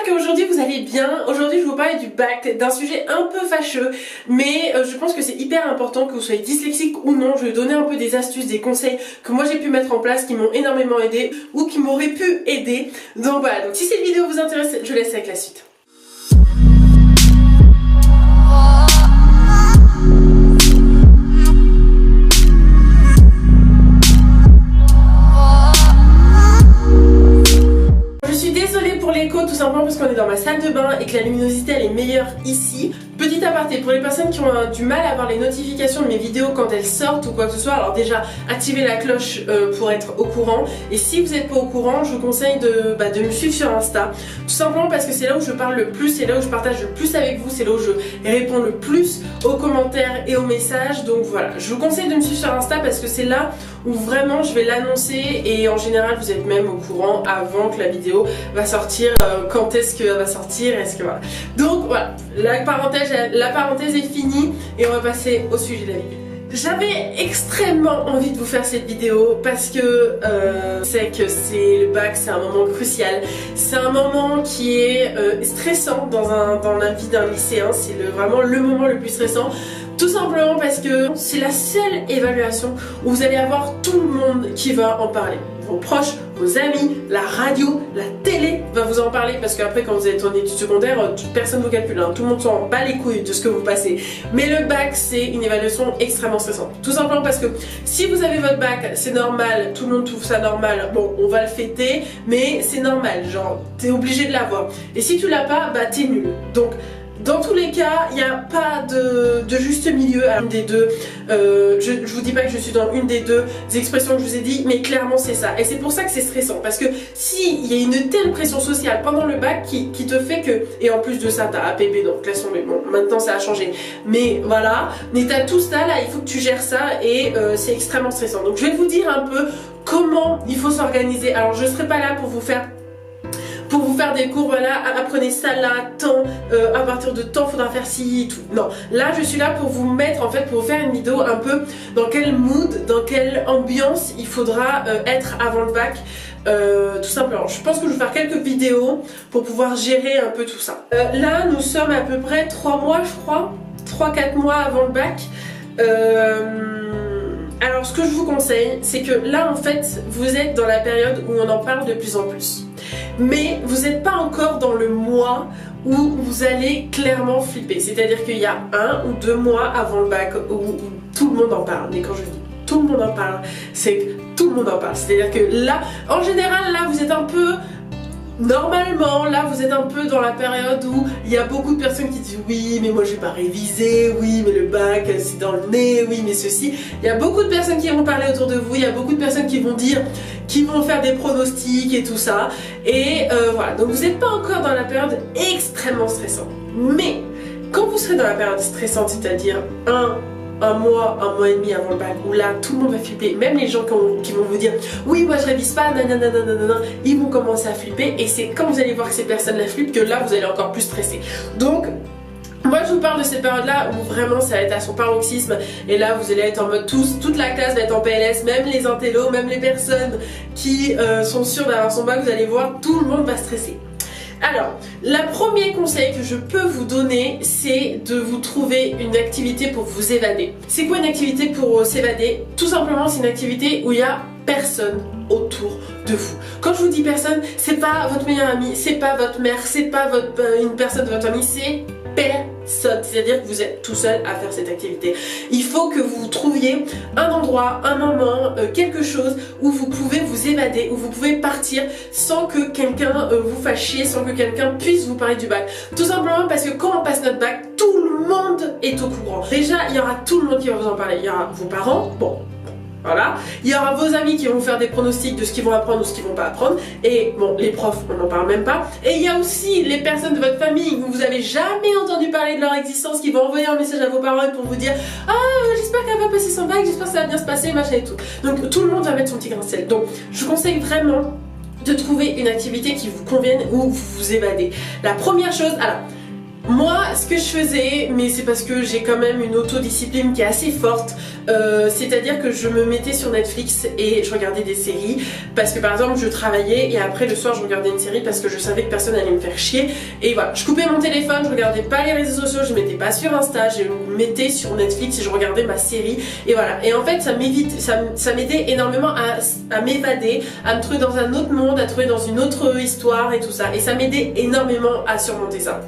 qu'aujourd'hui vous allez bien. Aujourd'hui je vais vous parler du bac, d'un sujet un peu fâcheux, mais je pense que c'est hyper important que vous soyez dyslexique ou non. Je vais donner un peu des astuces, des conseils que moi j'ai pu mettre en place, qui m'ont énormément aidé ou qui m'auraient pu aider. Donc voilà, donc si cette vidéo vous intéresse, je laisse avec la suite. Tout simplement parce qu'on est dans ma salle de bain et que la luminosité elle est meilleure ici. Petit aparté, pour les personnes qui ont du mal à avoir les notifications de mes vidéos quand elles sortent ou quoi que ce soit, alors déjà activez la cloche pour être au courant, et si vous n'êtes pas au courant, je vous conseille de me suivre sur Insta, tout simplement parce que c'est là où je parle le plus, c'est là où je partage le plus avec vous, c'est là où je réponds le plus aux commentaires et aux messages. Donc voilà, je vous conseille de me suivre sur Insta parce que c'est là où vraiment je vais l'annoncer, et en général vous êtes même au courant avant que la vidéo va sortir, quand est-ce qu'elle va sortir, est-ce que voilà. Donc voilà, la parenthèse est finie et on va passer au sujet de la vidéo. J'avais extrêmement envie de vous faire cette vidéo parce que c'est le bac, c'est un moment crucial, c'est un moment qui est stressant dans la vie d'un lycéen, c'est vraiment le moment le plus stressant. Tout simplement parce que c'est la seule évaluation où vous allez avoir tout le monde qui va en parler. Vos proches, vos amis, la radio, la télé va vous en parler, parce qu'après quand vous êtes en études secondaires, personne ne vous calcule, hein. Tout le monde s'en bat les couilles de ce que vous passez. Mais le bac, c'est une évaluation extrêmement stressante. Tout simplement parce que si vous avez votre bac, c'est normal, tout le monde trouve ça normal, bon on va le fêter, mais c'est normal, genre t'es obligé de l'avoir. Et si tu l'as pas, bah t'es nul. Donc dans tous les cas, il n'y a pas de juste milieu à une des deux. Je vous dis pas que je suis dans une des deux expressions que je vous ai dit, mais clairement c'est ça. Et c'est pour ça que c'est stressant, parce que s'il y a une telle pression sociale pendant le bac qui te fait que, et en plus de ça t'as APB, donc classe tombée, bon maintenant ça a changé, mais voilà, mais t'as tout ça là, il faut que tu gères ça, et c'est extrêmement stressant. Donc je vais vous dire un peu comment il faut s'organiser. Alors je serai pas là pour vous faire des cours, voilà, apprenez ça là, temps, à partir de temps faudra faire ci, tout. Non, là je suis là pour vous mettre, en fait, pour vous faire une vidéo un peu dans quel mood, dans quelle ambiance il faudra être avant le bac. Tout simplement, je pense que je vais faire quelques vidéos pour pouvoir gérer un peu tout ça. Là nous sommes à peu près 3 mois, je crois, 3-4 mois avant le bac. Alors ce que je vous conseille, c'est que là en fait vous êtes dans la période où on en parle de plus en plus, mais vous n'êtes pas encore dans le mois où vous allez clairement flipper. C'est-à-dire qu'il y a 1 ou 2 mois avant le bac où tout le monde en parle. Mais quand je dis tout le monde en parle, c'est que tout le monde en parle. C'est-à-dire que là, en général, là vous êtes un peu... Normalement, là vous êtes un peu dans la période où il y a beaucoup de personnes qui disent oui mais moi je vais pas réviser, oui mais le bac c'est dans le nez, oui mais ceci. Il y a beaucoup de personnes qui vont parler autour de vous, il y a beaucoup de personnes qui vont dire, qui vont faire des pronostics et tout ça. Et voilà, donc vous n'êtes pas encore dans la période extrêmement stressante. Mais quand vous serez dans la période stressante, c'est-à-dire un mois et demi avant le bac, où là tout le monde va flipper, même les gens qui vont vous dire oui moi je révise pas, nanana, ils vont commencer à flipper, et c'est quand vous allez voir que ces personnes la flippent que là vous allez encore plus stresser. Donc moi je vous parle de cette période là où vraiment ça va être à son paroxysme, et là vous allez être en mode toute la classe va être en PLS, même les intellos, même les personnes qui sont sûres d'avoir son bac, vous allez voir tout le monde va stresser. Alors, le premier conseil que je peux vous donner, c'est de vous trouver une activité pour vous évader. C'est quoi une activité pour s'évader? Tout simplement, c'est une activité où il y a personne autour de vous. Quand je vous dis personne, c'est pas votre meilleur ami, c'est pas votre mère, c'est pas une personne de votre famille, c'est personne. C'est-à-dire que vous êtes tout seul à faire cette activité. Il faut que vous trouviez un endroit, un moment, quelque chose où vous pouvez vous évader, où vous pouvez partir sans que quelqu'un vous fasse chier, sans que quelqu'un puisse vous parler du bac. Tout simplement parce que quand on passe notre bac, tout le monde est au courant. Déjà, il y aura tout le monde qui va vous en parler. Il y aura vos parents, bon, voilà. Il y aura vos amis qui vont faire des pronostics de ce qu'ils vont apprendre ou ce qu'ils vont pas apprendre. Et bon, les profs, on n'en parle même pas. Et il y a aussi les personnes de votre famille où vous avez jamais entendu parler de leur existence, qui vont envoyer un message à vos parents pour vous dire ah j'espère qu'elle va passer son bac, j'espère que ça va bien se passer, machin et tout. Donc tout le monde va mettre son petit grain de sel. Donc je vous conseille vraiment de trouver une activité qui vous convienne, où vous vous évadez. La première chose, alors Moi, ce que je faisais, mais c'est parce que j'ai quand même une autodiscipline qui est assez forte, c'est-à-dire que je me mettais sur Netflix et je regardais des séries parce que par exemple je travaillais et après le soir je regardais une série parce que je savais que personne allait me faire chier et voilà, je coupais mon téléphone, je regardais pas les réseaux sociaux, je m'étais pas sur Insta, je me mettais sur Netflix et je regardais ma série et voilà. Et en fait ça m'aidait énormément à m'évader, à me trouver dans un autre monde, à trouver dans une autre histoire et tout ça, et ça m'aidait énormément à surmonter ça.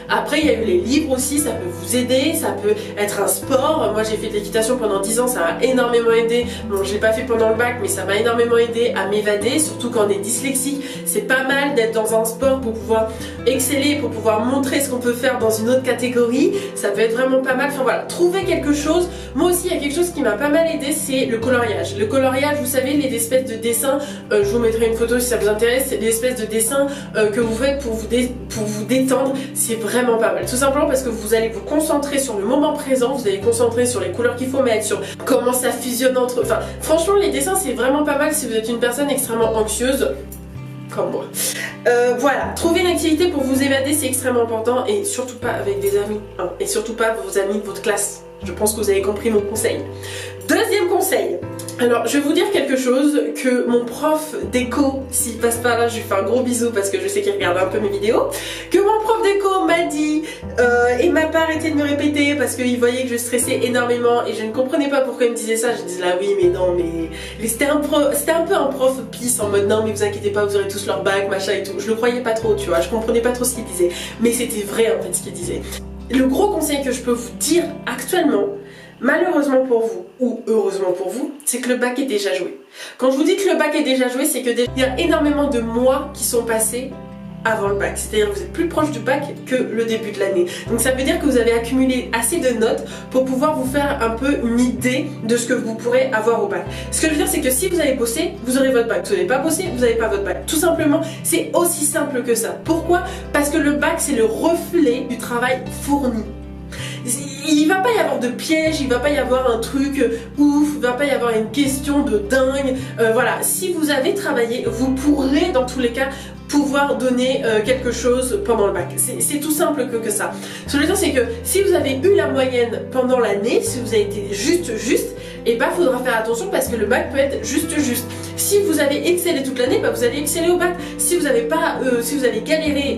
Après il y a eu les livres aussi, ça peut vous aider, ça peut être un sport. Moi j'ai fait de l'équitation pendant 10 ans, ça m'a énormément aidé. Bon, je l'ai pas fait pendant le bac, mais ça m'a énormément aidé à m'évader, surtout quand on est dyslexique. C'est pas mal d'être dans un sport pour pouvoir exceller, pour pouvoir montrer ce qu'on peut faire dans une autre catégorie. Ça peut être vraiment pas mal. Enfin voilà, trouver quelque chose. Moi aussi il y a quelque chose qui m'a pas mal aidé, c'est le coloriage. Le coloriage, vous savez, les espèces de dessins, je vous mettrai une photo si ça vous intéresse, c'est des espèces de dessins que vous faites pour vous détendre. C'est vraiment pas mal, tout simplement parce que vous allez vous concentrer sur le moment présent, vous allez vous concentrer sur les couleurs qu'il faut mettre, sur comment ça fusionne entre... Enfin, franchement, les dessins, c'est vraiment pas mal si vous êtes une personne extrêmement anxieuse, comme moi. Voilà, trouver une activité pour vous évader, c'est extrêmement important, et surtout pas avec des amis, hein, et surtout pas vos amis de votre classe. Je pense que vous avez compris mon conseil. Deuxième conseil. Alors, je vais vous dire quelque chose que mon prof d'éco, s'il passe par là, je lui fais un gros bisou parce que je sais qu'il regarde un peu mes vidéos, que mon prof d'éco m'a dit et m'a pas arrêté de me répéter parce qu'il voyait que je stressais énormément et je ne comprenais pas pourquoi il me disait ça. Je disais là oui mais non mais c'était un peu un prof pisse en mode non mais vous inquiétez pas, vous aurez tous leur bac machin et tout. Je le croyais pas trop, tu vois, je comprenais pas trop ce qu'il disait, mais c'était vrai en fait ce qu'il disait. Le gros conseil que je peux vous dire actuellement, malheureusement pour vous, ou heureusement pour vous, c'est que le bac est déjà joué. Quand je vous dis que le bac est déjà joué, c'est que il y a énormément de mois qui sont passés avant le bac. C'est-à-dire que vous êtes plus proche du bac que le début de l'année. Donc ça veut dire que vous avez accumulé assez de notes pour pouvoir vous faire un peu une idée de ce que vous pourrez avoir au bac. Ce que je veux dire, c'est que si vous avez bossé, vous aurez votre bac. Si vous n'avez pas bossé, vous n'avez pas votre bac. Tout simplement, c'est aussi simple que ça. Pourquoi? Parce que le bac, c'est le reflet du travail fourni. Il va pas y avoir de piège, il va pas y avoir un truc ouf, il va pas y avoir une question de dingue. Voilà, si vous avez travaillé, vous pourrez dans tous les cas pouvoir donner quelque chose pendant le bac. C'est tout simple que ça. Ce que je veux dire, c'est que si vous avez eu la moyenne pendant l'année, si vous avez été juste, et bah faudra faire attention parce que le bac peut être juste. Si vous avez excellé toute l'année, bah vous allez exceller au bac. Si vous avez pas, si vous avez galéré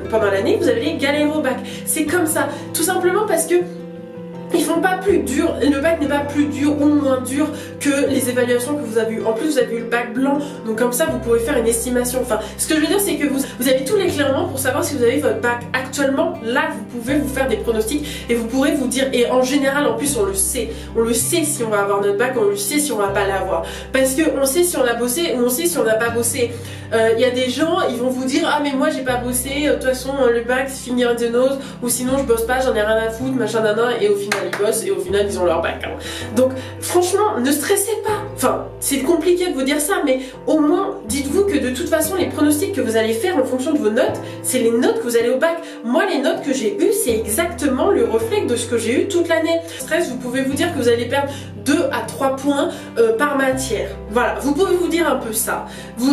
pendant l'année, vous allez galérer au bac. C'est comme ça, tout simplement parce que ils font pas plus dur, le bac n'est pas plus dur ou moins dur que les évaluations que vous avez eues. En plus vous avez eu le bac blanc, donc comme ça vous pouvez faire une estimation. Enfin, ce que je veux dire c'est que vous avez tous les clés en main pour savoir si vous avez votre bac actuellement. Là vous pouvez vous faire des pronostics et vous pourrez vous dire, et en général en plus on le sait si on va avoir notre bac, on le sait si on va pas l'avoir. Parce qu'on sait si on a bossé ou on sait si on n'a pas bossé. Il y a des gens, ils vont vous dire ah mais moi j'ai pas bossé, de toute façon le bac c'est finir de nose, ou sinon je bosse pas, j'en ai rien à foutre, machin nana, et au final ils bossent et au final ils ont leur bac. Hein. Donc franchement ne stressez pas, enfin c'est compliqué de vous dire ça, mais au moins dites-vous que de toute façon les pronostics que vous allez faire en fonction de vos notes, c'est les notes que vous allez au bac. Moi les notes que j'ai eues c'est exactement le reflet de ce que j'ai eu toute l'année. Stress, vous pouvez vous dire que vous allez perdre 2 à 3 points par matière. Voilà, vous pouvez vous dire un peu ça.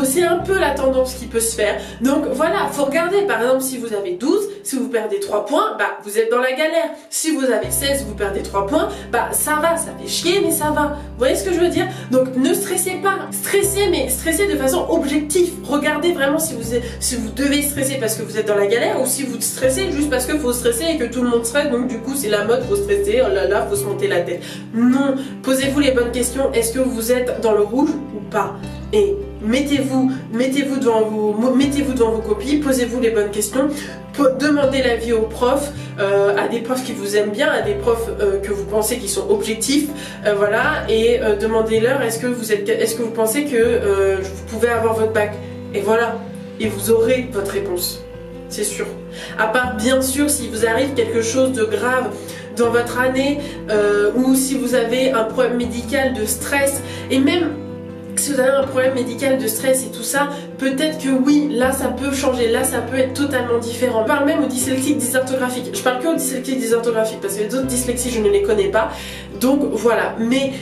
C'est un peu la tendance qui peut se faire. Donc voilà, faut regarder. Par exemple, si vous avez 12, si vous perdez 3 points, bah vous êtes dans la galère. Si vous avez 16, vous perdez 3 points, bah ça va, ça fait chier, mais ça va. Vous voyez ce que je veux dire? Donc ne stressez pas. Stressez, mais stressez de façon objective. Regardez vraiment si vous devez stresser parce que vous êtes dans la galère, ou si vous stressez juste parce que faut stresser et que tout le monde stresse, donc du coup c'est la mode, faut stresser, oh là là, faut se monter la tête. Non, posez-vous les bonnes questions. Est-ce que vous êtes dans le rouge ou pas? Et mettez-vous devant vos copies, posez-vous les bonnes questions, demandez l'avis aux profs, à des profs qui vous aiment bien, à des profs que vous pensez qui sont objectifs, voilà, et demandez-leur est-ce que vous pensez que vous pouvez avoir votre bac, et voilà, et vous aurez votre réponse, c'est sûr. À part bien sûr si vous arrive quelque chose de grave dans votre année, ou si vous avez un problème médical de stress, et même si vous avez un problème médical de stress et tout ça, peut-être que oui, là ça peut changer, là ça peut être totalement différent. Je parle même aux dyslexiques dysorthographiques, je parle que aux dyslexiques dysorthographiques parce que les autres dyslexies je ne les connais pas, donc voilà. Mais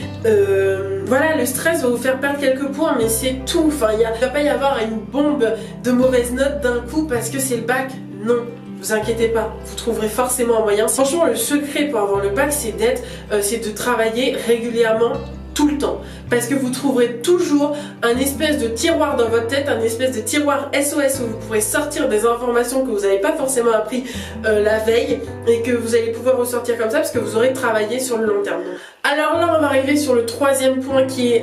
voilà, le stress va vous faire perdre quelques points, mais c'est tout. Enfin, il ne va pas y avoir une bombe de mauvaises notes d'un coup parce que c'est le bac, non. vous inquiétez pas, vous trouverez forcément un moyen. Franchement, le secret pour avoir le bac, c'est de travailler régulièrement tout le temps, parce que vous trouverez toujours un espèce de tiroir dans votre tête, un espèce de tiroir SOS où vous pourrez sortir des informations que vous n'avez pas forcément appris la veille et que vous allez pouvoir ressortir comme ça parce que vous aurez travaillé sur le long terme. Alors là, on va arriver sur le troisième point qui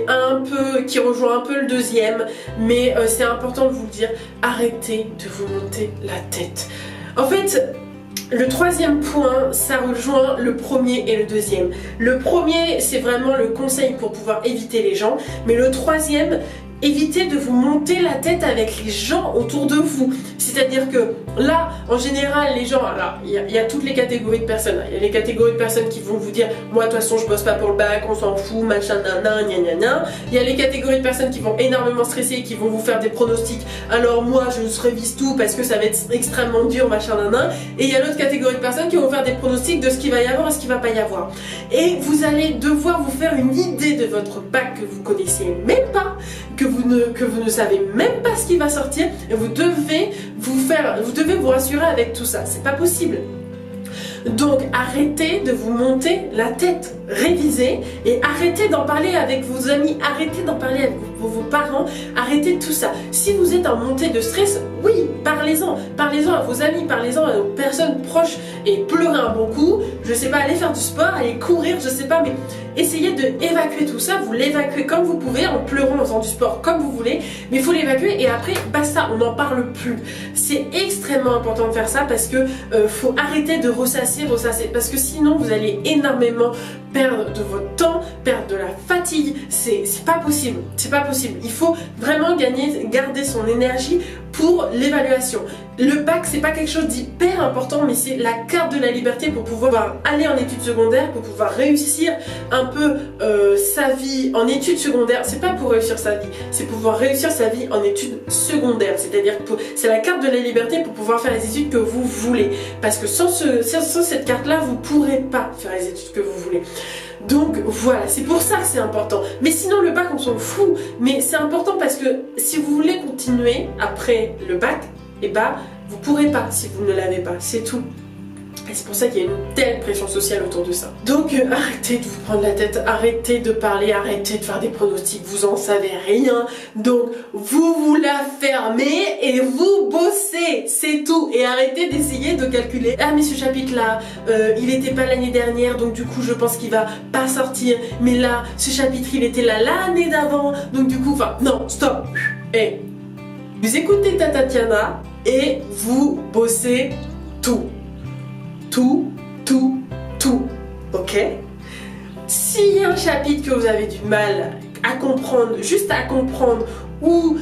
rejoint un peu le deuxième, mais c'est important de vous le dire, arrêtez de vous monter la tête. En fait, le troisième point, ça rejoint le premier et le deuxième. Le premier, c'est vraiment le conseil pour pouvoir éviter les gens, mais le troisième, évitez de vous monter la tête avec les gens autour de vous. C'est-à-dire que là, en général, les gens, alors il y a toutes les catégories de personnes. Il y a les catégories de personnes qui vont vous dire moi de toute façon je bosse pas pour le bac, on s'en fout, machin, nan, gna gna gna. Il y a les catégories de personnes qui vont énormément stresser et qui vont vous faire des pronostics. Alors moi je révise tout parce que ça va être extrêmement dur, machin, nan. Et il y a l'autre catégorie de personnes qui vont faire des pronostics de ce qu'il va y avoir et ce qu'il va pas y avoir. Et vous allez devoir vous faire une idée de votre bac que vous connaissez même pas, que vous ne savez même pas ce qui va sortir, et vous devez vous rassurer avec tout ça. C'est pas possible. Donc arrêtez de vous monter la tête, révisez et arrêtez d'en parler avec vos amis, arrêtez d'en parler avec vos parents, arrêtez tout ça. Si vous êtes en montée de stress, oui, parlez-en à vos amis, parlez-en à vos personnes proches et pleurez un bon coup, je sais pas, allez faire du sport, allez courir, je sais pas, mais essayez d'évacuer tout ça, vous l'évacuez comme vous pouvez, en pleurant, en faisant du sport comme vous voulez, mais il faut l'évacuer et après, basta, on n'en parle plus. C'est extrêmement important de faire ça parce que faut arrêter de ressasser, parce que sinon vous allez énormément perdre de votre temps, perdre de la fatigue, c'est pas possible, c'est pas possible. Il faut vraiment garder son énergie pour l'évaluation. Le bac, c'est pas quelque chose d'hyper important, mais c'est la carte de la liberté pour pouvoir aller en études secondaires, pour pouvoir réussir un peu sa vie en études secondaires. C'est pas pour réussir sa vie, c'est pour pouvoir réussir sa vie en études secondaires. C'est-à-dire que c'est la carte de la liberté pour pouvoir faire les études que vous voulez. Parce que sans cette carte-là, vous pourrez pas faire les études que vous voulez. Donc voilà, c'est pour ça que c'est important. Mais sinon le bac on s'en fout. Mais c'est important parce que si vous voulez continuer après le bac, eh ben vous pourrez pas si vous ne l'avez pas, c'est tout. Et c'est pour ça qu'il y a une telle pression sociale autour de ça. Donc arrêtez de vous prendre la tête, arrêtez de parler, arrêtez de faire des pronostics, vous en savez rien. Donc vous la fermez et vous bossez, c'est tout. Et arrêtez d'essayer de calculer. Ah mais ce chapitre là, il était pas l'année dernière, donc du coup je pense qu'il va pas sortir. Mais là, ce chapitre il était là l'année d'avant, donc du coup, enfin non, stop. Et vous écoutez Tatiana et vous bossez tout. Tout, ok? S'il y a un chapitre que vous avez du mal à comprendre, juste à comprendre, ou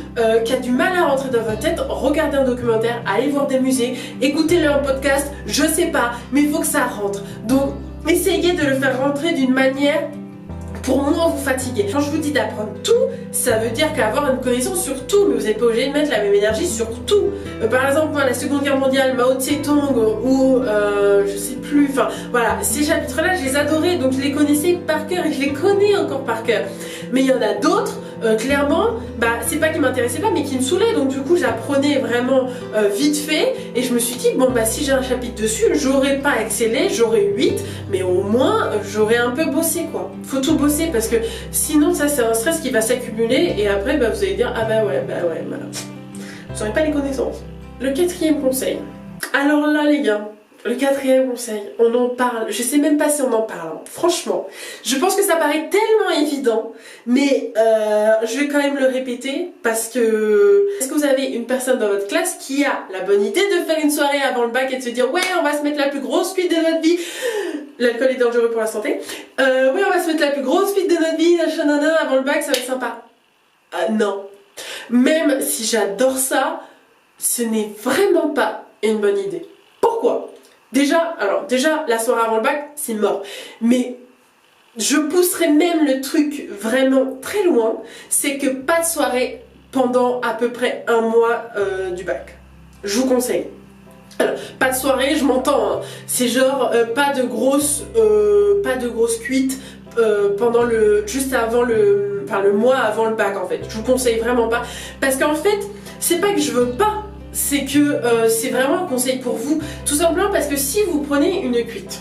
qui a du mal à rentrer dans votre tête, regardez un documentaire, allez voir des musées, écoutez-le en podcast, je sais pas, mais il faut que ça rentre. Donc, essayez de le faire rentrer d'une manière pour moins vous fatiguer. Quand je vous dis d'apprendre tout, ça veut dire qu'avoir une connaissance sur tout, mais vous n'êtes pas obligé de mettre la même énergie sur tout. Par exemple, moi, la Seconde Guerre mondiale, Mao Tse-tung, ou je sais plus, enfin voilà, ces chapitres-là, je les adorais, donc je les connaissais par cœur et je les connais encore par cœur. Mais il y en a d'autres, clairement, bah c'est pas qu'ils m'intéressaient pas, mais qui me saoulaient, donc du coup j'apprenais vraiment vite fait, et je me suis dit, bon bah si j'ai un chapitre dessus, j'aurais pas excellé, j'aurais 8, mais au moins j'aurais un peu bossé quoi. Faut tout bosser parce que sinon ça c'est un stress qui va s'accumuler et après bah, vous allez dire, ah bah ouais, voilà. Vous n'aurez pas les connaissances. Le quatrième conseil. Alors là les gars, le quatrième conseil, on en parle, je sais même pas si on en parle, hein. Franchement, je pense que ça paraît tellement évident, mais je vais quand même le répéter parce que est-ce que vous avez une personne dans votre classe qui a la bonne idée de faire une soirée avant le bac et de se dire ouais on va se mettre la plus grosse cuite de notre vie, l'alcool est dangereux pour la santé, oui on va se mettre la plus grosse cuite de notre vie, avant le bac ça va être sympa. Non, même si j'adore ça, ce n'est vraiment pas une bonne idée. Pourquoi ? Déjà, la soirée avant le bac, c'est mort. Mais je pousserais même le truc vraiment très loin, c'est que pas de soirée pendant à peu près un mois du bac. Je vous conseille. Alors, pas de soirée, je m'entends, hein. C'est genre pas de grosses cuites pendant juste avant le mois avant le bac en fait. Je vous conseille vraiment pas. Parce qu'en fait, c'est pas que je veux pas c'est que c'est vraiment un conseil pour vous, tout simplement parce que si vous prenez une cuite,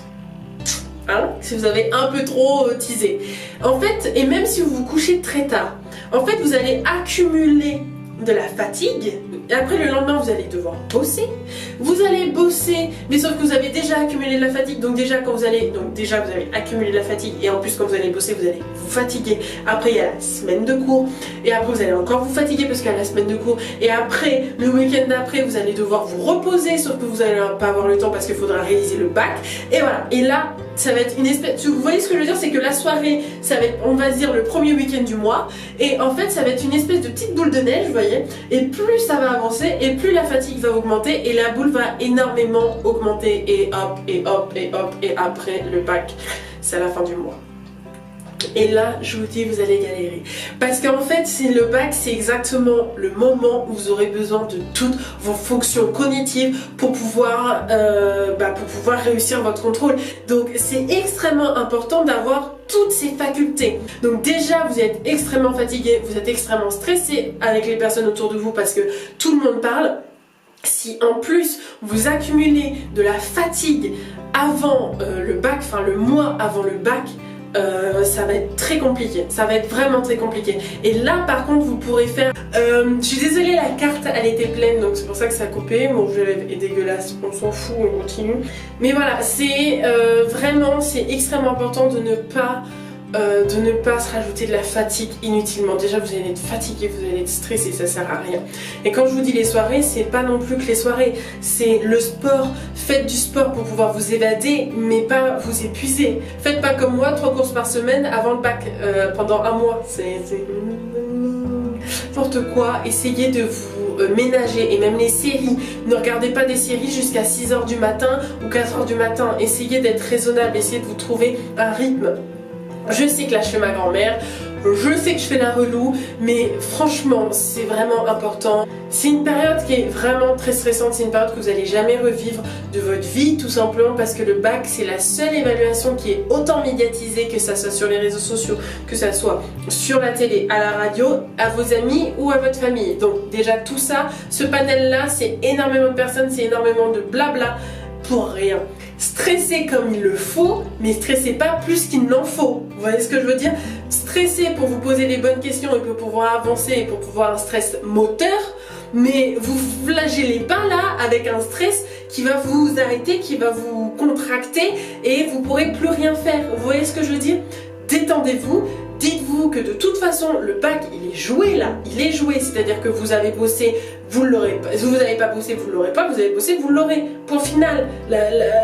hein, si vous avez un peu trop teasé, en fait, et même si vous vous couchez très tard, en fait vous allez accumuler de la fatigue, et après le lendemain vous allez devoir bosser, vous allez bosser, mais sauf que vous avez déjà accumulé de la fatigue, donc déjà vous avez accumulé de la fatigue, et en plus quand vous allez bosser vous allez vous fatiguer, après il y a la semaine de cours, et après vous allez encore vous fatiguer parce qu'il y a la semaine de cours, et après le week-end d'après vous allez devoir vous reposer, sauf que vous allez pas avoir le temps parce qu'il faudra réaliser le bac, et voilà, et là ça va être une espèce, vous voyez ce que je veux dire, c'est que la soirée, ça va être, on va dire, le premier week-end du mois, et en fait ça va être une espèce de petite boule de neige, vous voyez, et plus ça va avancer, et plus la fatigue va augmenter, et la boule va énormément augmenter, et hop, et hop, et hop, et après le bac, c'est à la fin du mois. Et là, je vous dis, vous allez galérer. Parce qu'en fait, c'est le bac, c'est exactement le moment où vous aurez besoin de toutes vos fonctions cognitives pour pouvoir réussir votre contrôle. Donc, c'est extrêmement important d'avoir toutes ces facultés. Donc déjà, vous êtes extrêmement fatigué, vous êtes extrêmement stressé avec les personnes autour de vous parce que tout le monde parle. Si en plus vous accumulez de la fatigue avant le bac, enfin le mois avant le bac, ça va être très compliqué, ça va être vraiment très compliqué. Et là par contre vous pourrez faire je suis désolée, la carte elle était pleine donc c'est pour ça que ça a coupé, mon jeu est dégueulasse, on s'en fout, on continue. Mais voilà, c'est vraiment, c'est extrêmement important de ne pas se rajouter de la fatigue inutilement. Déjà vous allez être fatigué, vous allez être stressé, ça sert à rien. Et quand je vous dis les soirées, c'est pas non plus que les soirées, c'est le sport. Faites du sport pour pouvoir vous évader, mais pas vous épuiser. Faites pas comme moi, 3 courses par semaine avant le bac, pendant un mois. C'est n'importe quoi. Essayez de vous ménager, et même les séries. Ne regardez pas des séries jusqu'à 6h du matin ou 4h du matin. Essayez d'être raisonnable, essayez de vous trouver un rythme. Je sais que là je fais ma grand-mère, je sais que je fais la relou, mais franchement c'est vraiment important. C'est une période qui est vraiment très stressante, c'est une période que vous n'allez jamais revivre de votre vie, tout simplement parce que le bac c'est la seule évaluation qui est autant médiatisée, que ça soit sur les réseaux sociaux, que ça soit sur la télé, à la radio, à vos amis ou à votre famille. Donc déjà tout ça, ce panel là, c'est énormément de personnes, c'est énormément de blabla pour rien. Stressez comme il le faut, mais stressez pas plus qu'il n'en faut. Vous voyez ce que je veux dire? Stressez pour vous poser les bonnes questions et pour pouvoir avancer et pour pouvoir un stress moteur, mais vous flagellez pas là avec un stress qui va vous arrêter, qui va vous contracter et vous pourrez plus rien faire. Vous voyez ce que je veux dire? Détendez-vous. Dites-vous que de toute façon le bac il est joué là, il est joué, c'est-à-dire que vous avez bossé, vous ne l'aurez pas, si vous n'avez pas bossé, vous ne l'aurez pas, vous avez bossé, vous l'aurez, point final,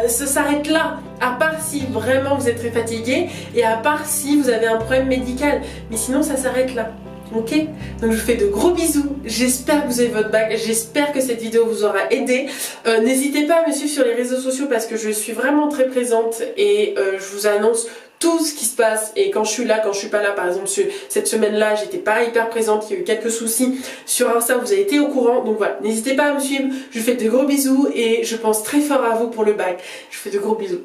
ça s'arrête là, à part si vraiment vous êtes très fatigué et à part si vous avez un problème médical, mais sinon ça s'arrête là. Ok, donc je vous fais de gros bisous, j'espère que vous avez votre bac, j'espère que cette vidéo vous aura aidé. N'hésitez pas à me suivre sur les réseaux sociaux parce que je suis vraiment très présente et je vous annonce tout ce qui se passe, et quand je suis là, quand je suis pas là, par exemple cette semaine là j'étais pas hyper présente, il y a eu quelques soucis sur Insta, vous avez été au courant, donc voilà, n'hésitez pas à me suivre, je vous fais de gros bisous et je pense très fort à vous pour le bac, je vous fais de gros bisous.